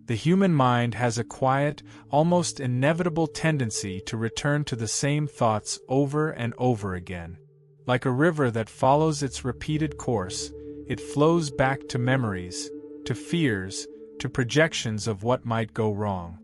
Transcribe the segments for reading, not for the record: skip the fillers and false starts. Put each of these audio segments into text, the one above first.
The human mind has a quiet, almost inevitable tendency to return to the same thoughts over and over again. Like a river that follows its repeated course, it flows back to memories, to fears, to projections of what might go wrong.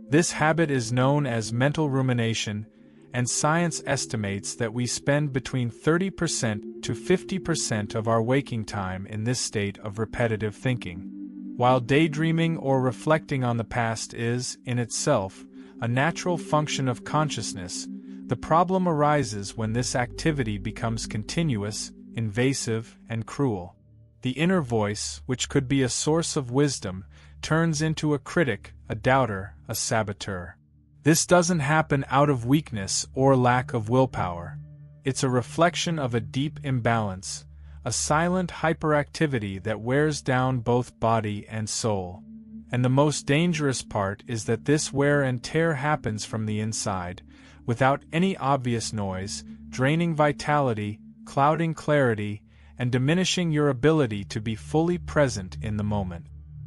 This habit is known as mental rumination, and science estimates that we spend between 30% to 50% of our waking time in this state of repetitive thinking. While daydreaming or reflecting on the past is, in itself, a natural function of consciousness, the problem arises when this activity becomes continuous, invasive, and cruel. The inner voice, which could be a source of wisdom, turns into a critic, a doubter, a saboteur. This doesn't happen out of weakness or lack of willpower. It's a reflection of a deep imbalance, a silent hyperactivity that wears down both body and soul. And the most dangerous part is that this wear and tear happens from the inside, without any obvious noise, draining vitality, clouding clarity, and diminishing your ability to be fully present in the moment.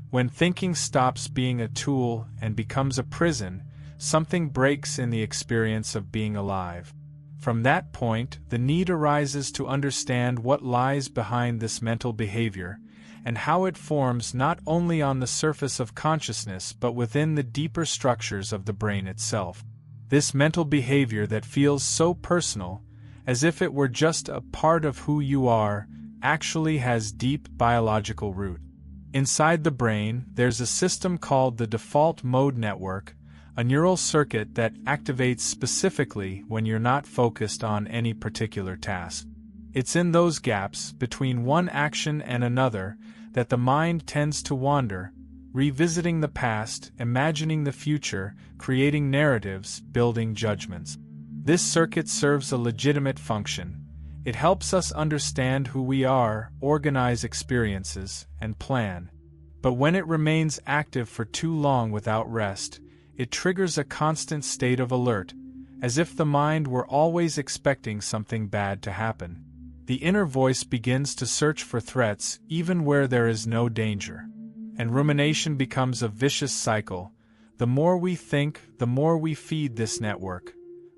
When thinking stops being a tool and becomes a prison, something breaks in the experience of being alive. From that point, the need arises to understand what lies behind this mental behavior, and how it forms not only on the surface of consciousness but within the deeper structures of the brain itself. This mental behavior that feels so personal, as if it were just a part of who you are, actually has deep biological root. Inside the brain, there's a system called the default mode network, a neural circuit that activates specifically when you're not focused on any particular task. It's in those gaps, between one action and another, that the mind tends to wander, revisiting the past, imagining the future, creating narratives, building judgments. This circuit serves a legitimate function. It helps us understand who we are, organize experiences, and plan. But when it remains active for too long without rest, it triggers a constant state of alert, as if the mind were always expecting something bad to happen. The inner voice begins to search for threats even where there is no danger. And rumination becomes a vicious cycle. The more we think, the more we feed this network.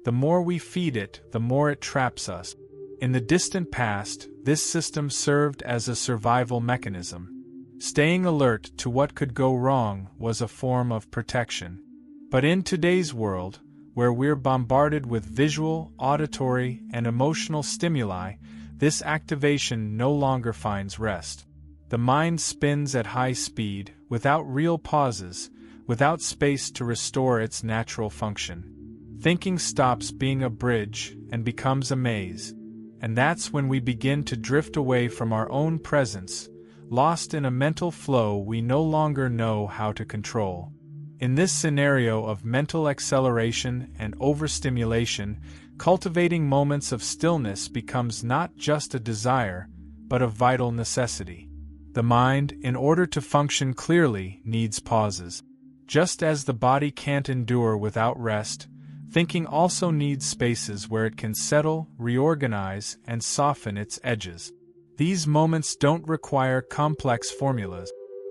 The more we feed it, the more it traps us. In the distant past, this system served as a survival mechanism. Staying alert to what could go wrong was a form of protection. But in today's world, where we're bombarded with visual, auditory, and emotional stimuli, this activation no longer finds rest. The mind spins at high speed, without real pauses, without space to restore its natural function. Thinking stops being a bridge and becomes a maze. And that's when we begin to drift away from our own presence, lost in a mental flow we no longer know how to control. In this scenario of mental acceleration and overstimulation, cultivating moments of stillness becomes not just a desire, but a vital necessity. The mind, in order to function clearly, needs pauses. Just as the body can't endure without rest, thinking also needs spaces where it can settle, reorganize, and soften its edges. These moments don't require complex formulas.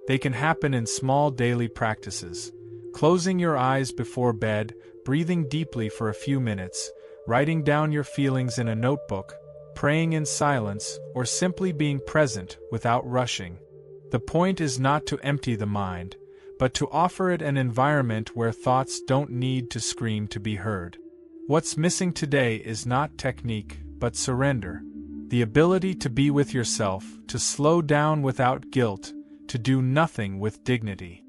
They can happen in small daily practices. Closing your eyes before bed, breathing deeply for a few minutes, writing down your feelings in a notebook, praying in silence, or simply being present without rushing. The point is not to empty the mind, but to offer it an environment where thoughts don't need to scream to be heard. What's missing today is not technique, but surrender. The ability to be with yourself, to slow down without guilt, to do nothing with dignity.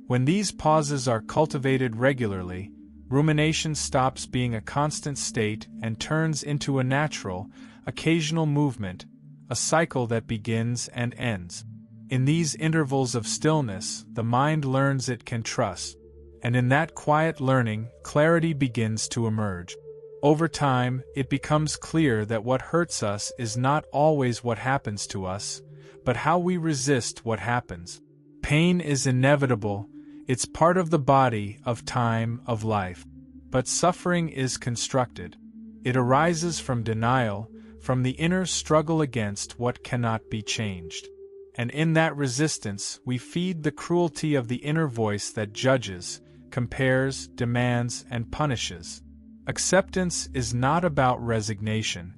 When these pauses are cultivated regularly, rumination stops being a constant state and turns into a natural, occasional movement, a cycle that begins and ends. In these intervals of stillness, the mind learns it can trust, and in that quiet learning, clarity begins to emerge. Over time, it becomes clear that what hurts us is not always what happens to us, but how we resist what happens. Pain is inevitable. It's part of the body, of time, of life. But suffering is constructed. It arises from denial, from the inner struggle against what cannot be changed. And in that resistance, we feed the cruelty of the inner voice that judges, compares, demands, and punishes. Acceptance is not about resignation.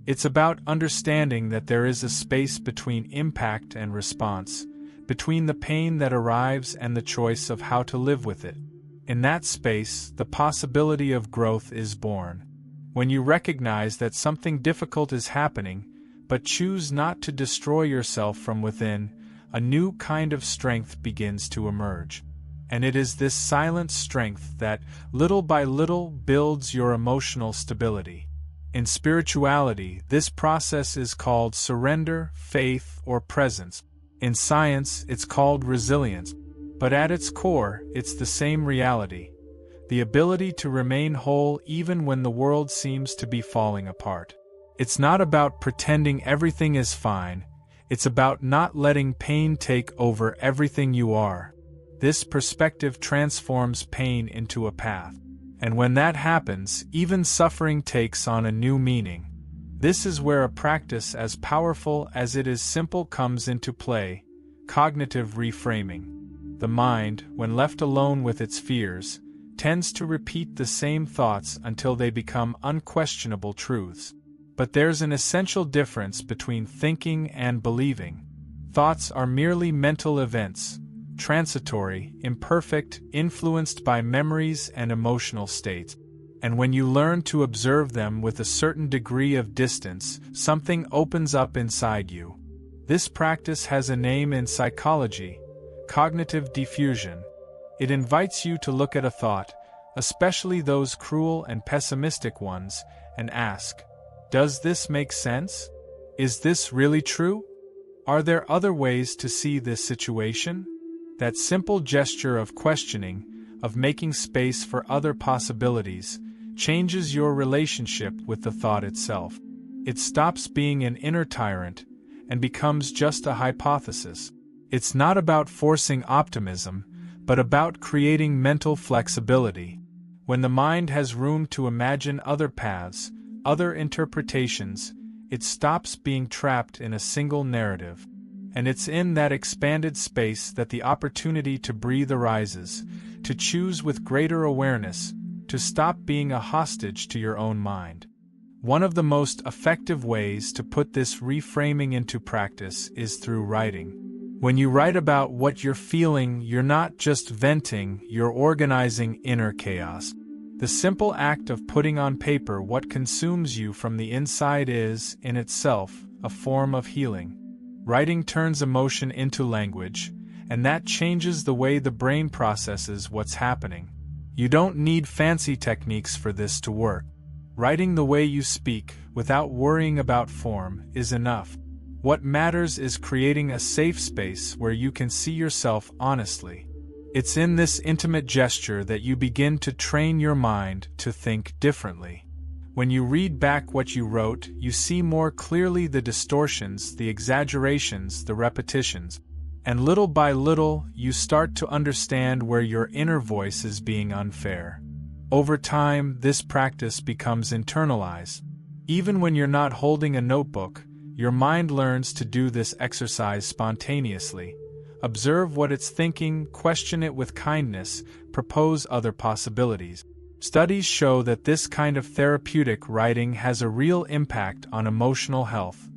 It's about understanding that there is a space between impact and response, between the pain that arrives and the choice of how to live with it. In that space, the possibility of growth is born. When you recognize that something difficult is happening, but choose not to destroy yourself from within, a new kind of strength begins to emerge. And it is this silent strength that, little by little, builds your emotional stability. In spirituality, this process is called surrender, faith, or presence. In science, it's called resilience. But at its core, it's the same reality: the ability to remain whole even when the world seems to be falling apart. It's not about pretending everything is fine, it's about not letting pain take over everything you are. This perspective transforms pain into a path. And when that happens, even suffering takes on a new meaning. This is where a practice as powerful as it is simple comes into play: cognitive reframing. The mind, when left alone with its fears, tends to repeat the same thoughts until they become unquestionable truths. But there's an essential difference between thinking and believing. Thoughts are merely mental events, transitory, imperfect, influenced by memories and emotional states. And when you learn to observe them with a certain degree of distance, something opens up inside you. This practice has a name in psychology: cognitive diffusion. It invites you to look at a thought, especially those cruel and pessimistic ones, and ask, does this make sense? Is this really true? Are there other ways to see this situation? That simple gesture of questioning, of making space for other possibilities, changes your relationship with the thought itself. It stops being an inner tyrant and becomes just a hypothesis. It's not about forcing optimism, but about creating mental flexibility. When the mind has room to imagine other paths, other interpretations, it stops being trapped in a single narrative. And it's in that expanded space that the opportunity to breathe arises, to choose with greater awareness, to stop being a hostage to your own mind. One of the most effective ways to put this reframing into practice is through writing. When you write about what you're feeling, you're not just venting, you're organizing inner chaos. The simple act of putting on paper what consumes you from the inside is, in itself, a form of healing. Writing turns emotion into language, and that changes the way the brain processes what's happening. You don't need fancy techniques for this to work. Writing the way you speak, without worrying about form, is enough. What matters is creating a safe space where you can see yourself honestly. It's in this intimate gesture that you begin to train your mind to think differently. When you read back what you wrote, you see more clearly the distortions, the exaggerations, the repetitions. And little by little, you start to understand where your inner voice is being unfair. Over time, this practice becomes internalized. Even when you're not holding a notebook, your mind learns to do this exercise spontaneously. Observe what it's thinking, question it with kindness, propose other possibilities. Studies show that this kind of therapeutic writing has a real impact on emotional health,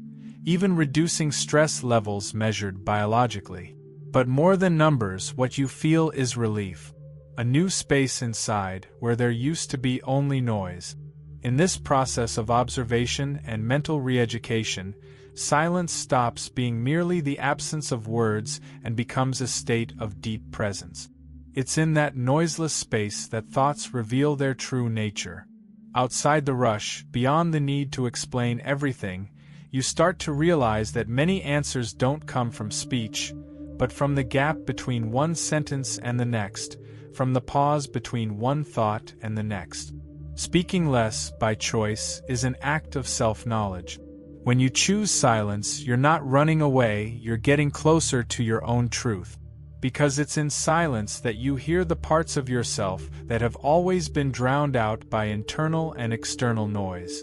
even reducing stress levels measured biologically. But more than numbers, what you feel is relief. A new space inside where there used to be only noise. In this process of observation and mental re-education, silence stops being merely the absence of words and becomes a state of deep presence. It's in that noiseless space that thoughts reveal their true nature. Outside the rush, beyond the need to explain everything, you start to realize that many answers don't come from speech, but from the gap between one sentence and the next, from the pause between one thought and the next. Speaking less, by choice, is an act of self-knowledge. When you choose silence, you're not running away, you're getting closer to your own truth. Because it's in silence that you hear the parts of yourself that have always been drowned out by internal and external noise.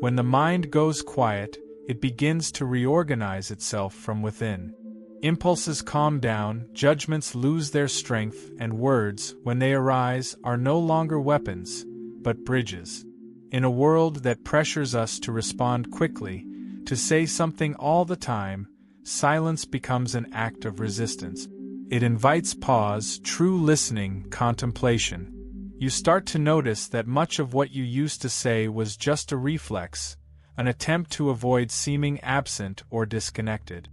When the mind goes quiet, it begins to reorganize itself from within. Impulses calm down, judgments lose their strength, and words, when they arise, are no longer weapons, but bridges. In a world that pressures us to respond quickly, to say something all the time, silence becomes an act of resistance. It invites pause, true listening, contemplation. You start to notice that much of what you used to say was just a reflex, an attempt to avoid seeming absent or disconnected.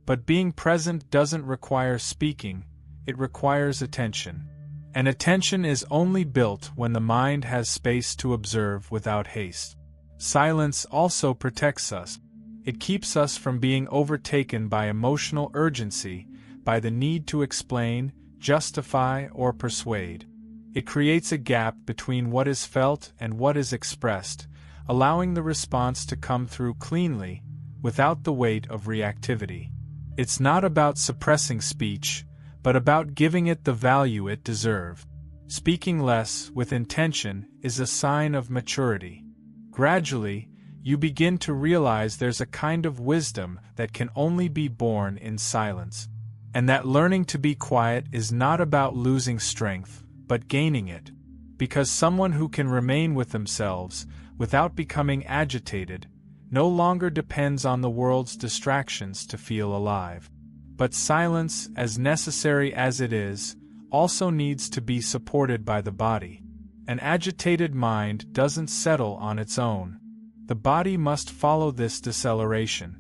But being present doesn't require speaking, it requires attention. And attention is only built when the mind has space to observe without haste. Silence also protects us. It keeps us from being overtaken by emotional urgency, by the need to explain, justify, or persuade. It creates a gap between what is felt and what is expressed, allowing the response to come through cleanly, without the weight of reactivity. It's not about suppressing speech, but about giving it the value it deserves. Speaking less, with intention, is a sign of maturity. Gradually, you begin to realize there's a kind of wisdom that can only be born in silence. And that learning to be quiet is not about losing strength, but gaining it. Because someone who can remain with themselves, without becoming agitated, no longer depends on the world's distractions to feel alive. But silence, as necessary as it is, also needs to be supported by the body. An agitated mind doesn't settle on its own. The body must follow this deceleration.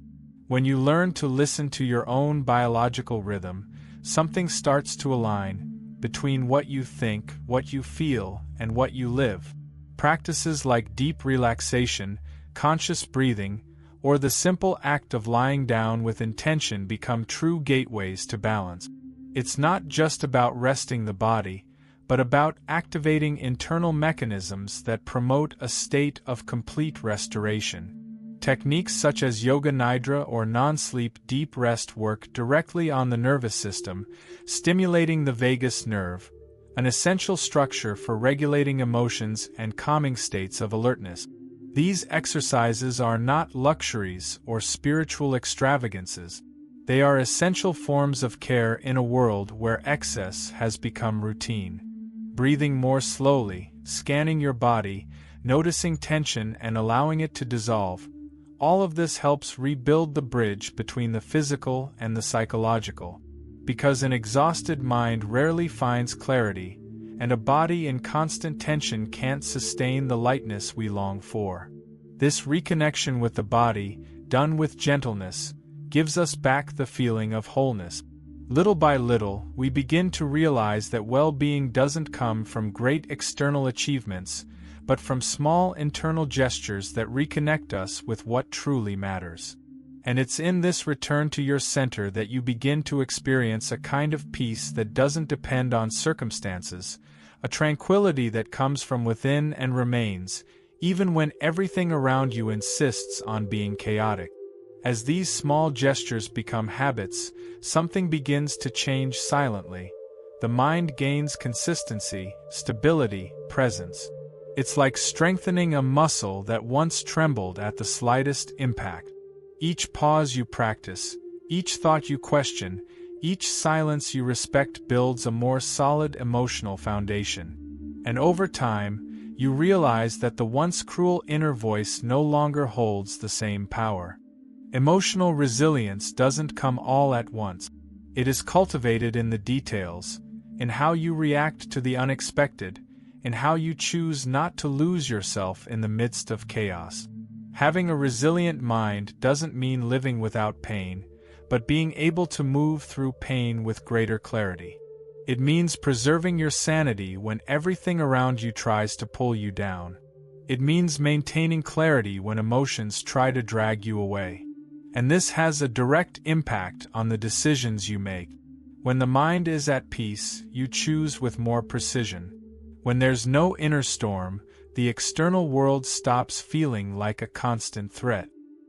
When you learn to listen to your own biological rhythm, something starts to align between what you think, what you feel, and what you live. Practices like deep relaxation, conscious breathing, or the simple act of lying down with intention become true gateways to balance. It's not just about resting the body, but about activating internal mechanisms that promote a state of complete restoration. Techniques such as yoga nidra or non-sleep deep rest work directly on the nervous system, stimulating the vagus nerve, an essential structure for regulating emotions and calming states of alertness. These exercises are not luxuries or spiritual extravagances. They are essential forms of care in a world where excess has become routine. Breathing more slowly, scanning your body, noticing tension and allowing it to dissolve, all of this helps rebuild the bridge between the physical and the psychological. Because an exhausted mind rarely finds clarity, and a body in constant tension can't sustain the lightness we long for. This reconnection with the body, done with gentleness, gives us back the feeling of wholeness. Little by little, we begin to realize that well-being doesn't come from great external achievements, but from small internal gestures that reconnect us with what truly matters. And it's in this return to your center that you begin to experience a kind of peace that doesn't depend on circumstances, a tranquility that comes from within and remains, even when everything around you insists on being chaotic. As these small gestures become habits, something begins to change silently. The mind gains consistency, stability, presence. It's like strengthening a muscle that once trembled at the slightest impact. Each pause you practice, each thought you question, each silence you respect builds a more solid emotional foundation. And over time, you realize that the once cruel inner voice no longer holds the same power. Emotional resilience doesn't come all at once. It is cultivated in the details, in how you react to the unexpected, in how you choose not to lose yourself in the midst of chaos. Having a resilient mind doesn't mean living without pain, but being able to move through pain with greater clarity. It means preserving your sanity when everything around you tries to pull you down. It means maintaining clarity when emotions try to drag you away. And this has a direct impact on the decisions you make. When the mind is at peace, you choose with more precision. When there's no inner storm, the external world stops feeling like a constant threat.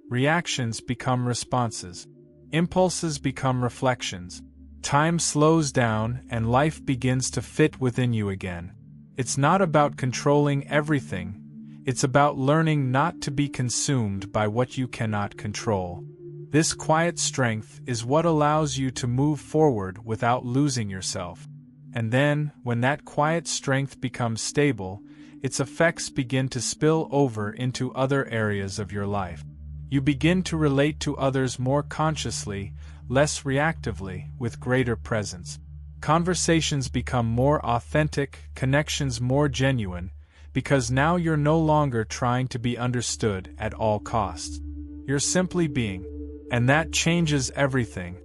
Reactions become responses. Impulses become reflections. Time slows down and life begins to fit within you again. It's not about controlling everything. It's about learning not to be consumed by what you cannot control. This quiet strength is what allows you to move forward without losing yourself. And then, when that quiet strength becomes stable, its effects begin to spill over into other areas of your life. You begin to relate to others more consciously, less reactively, with greater presence. Conversations become more authentic, connections more genuine, because now you're no longer trying to be understood at all costs. You're simply being. And that changes everything.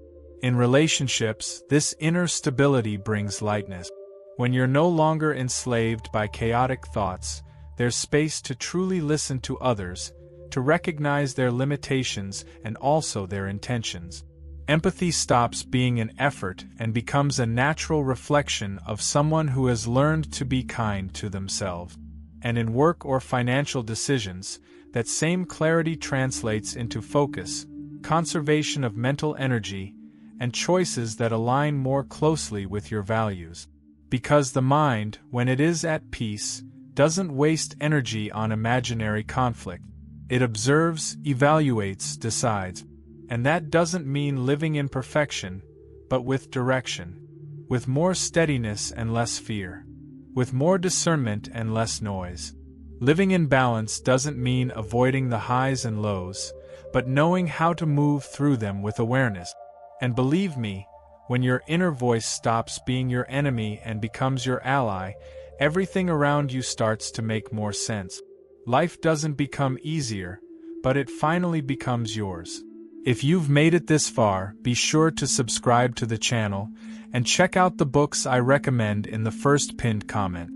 In relationships, this inner stability brings lightness. When you're no longer enslaved by chaotic thoughts, there's space to truly listen to others, to recognize their limitations and also their intentions. Empathy stops being an effort and becomes a natural reflection of someone who has learned to be kind to themselves. And in work or financial decisions, that same clarity translates into focus, conservation of mental energy, and choices that align more closely with your values. Because the mind, when it is at peace, doesn't waste energy on imaginary conflict. It observes, evaluates, decides. And that doesn't mean living in perfection, but with direction. With more steadiness and less fear. With more discernment and less noise. Living in balance doesn't mean avoiding the highs and lows, but knowing how to move through them with awareness. And believe me, when your inner voice stops being your enemy and becomes your ally, everything around you starts to make more sense. Life doesn't become easier, but it finally becomes yours. If you've made it this far, be sure to subscribe to the channel and check out the books I recommend in the first pinned comment.